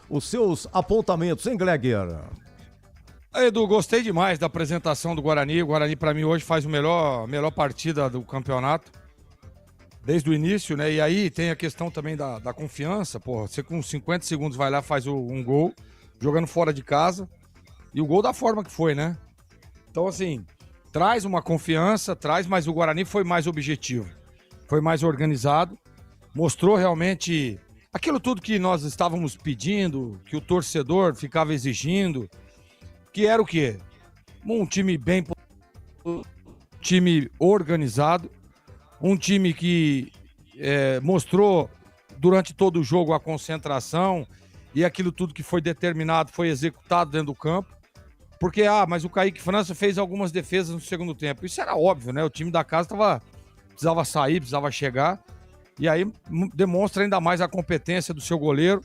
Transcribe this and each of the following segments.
os seus apontamentos, hein, Gleger? Edu, gostei demais da apresentação do Guarani. O Guarani, para mim, hoje faz a melhor partida do campeonato, desde o início, né? E aí tem a questão também da confiança. Porra, você com 50 segundos vai lá, faz um gol, jogando fora de casa. E o gol da forma que foi, né? Então, assim, traz uma confiança, mas o Guarani foi mais objetivo. Foi mais organizado. Mostrou realmente aquilo tudo que nós estávamos pedindo, que o torcedor ficava exigindo. Que era o quê? Um time time organizado, um time que mostrou durante todo o jogo a concentração e aquilo tudo que foi determinado foi executado dentro do campo. Porque, mas o Kaique França fez algumas defesas no segundo tempo. Isso era óbvio, né? O time da casa precisava sair, precisava chegar. E aí demonstra ainda mais a competência do seu goleiro,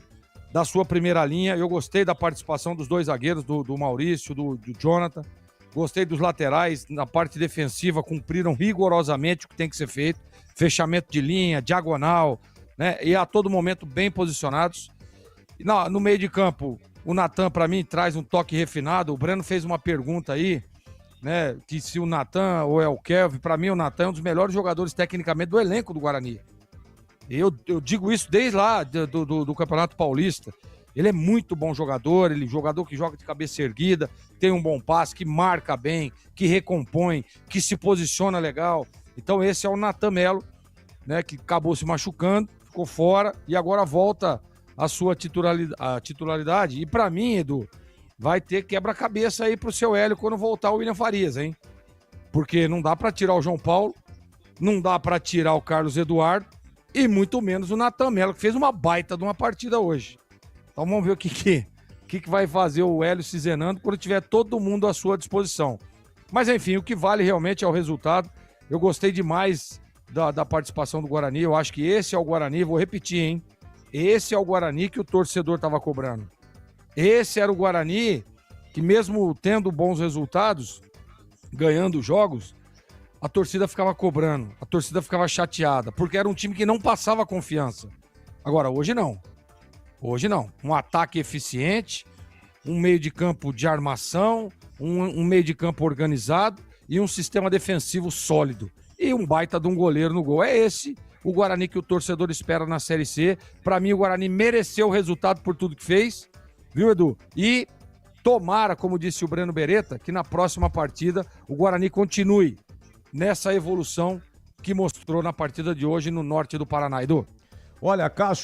da sua primeira linha. Eu gostei da participação dos dois zagueiros, do Maurício, do Jonathan. Gostei dos laterais, na parte defensiva, cumpriram rigorosamente o que tem que ser feito. Fechamento de linha, diagonal, né? E a todo momento bem posicionados. E no meio de campo, o Natan, para mim, traz um toque refinado. O Breno fez uma pergunta aí, né? Que se o Natan ou é o Kelvin, para mim o Natan é um dos melhores jogadores tecnicamente do elenco do Guarani. Eu digo isso desde lá do Campeonato Paulista. Ele é muito bom jogador, jogador que joga de cabeça erguida, tem um bom passe, que marca bem, que recompõe, que se posiciona legal. Então esse é o Natan Melo, né, que acabou se machucando, ficou fora e agora volta a sua titularidade. E para mim, Edu, vai ter quebra-cabeça aí pro seu Hélio quando voltar o William Farias, hein? Porque não dá para tirar o João Paulo, não dá para tirar o Carlos Eduardo, e muito menos o Natan Melo, que fez uma baita de uma partida hoje. Então vamos ver o que vai fazer o Hélio Cizenando quando tiver todo mundo à sua disposição. Mas enfim, o que vale realmente é o resultado. Eu gostei demais da participação do Guarani. Eu acho que esse é o Guarani, vou repetir, hein? Esse é o Guarani que o torcedor estava cobrando. Esse era o Guarani que, mesmo tendo bons resultados, ganhando jogos, a torcida ficava cobrando, a torcida ficava chateada, porque era um time que não passava confiança. Agora, hoje não. Hoje não. Um ataque eficiente, um meio de campo de armação, um meio de campo organizado e um sistema defensivo sólido. E um baita de um goleiro no gol. É esse o Guarani que o torcedor espera na Série C. Para mim, o Guarani mereceu o resultado por tudo que fez, viu, Edu? E tomara, como disse o Breno Beretta, que na próxima partida o Guarani continue nessa evolução que mostrou na partida de hoje no norte do Paraná, Edu. Olha, Cássio,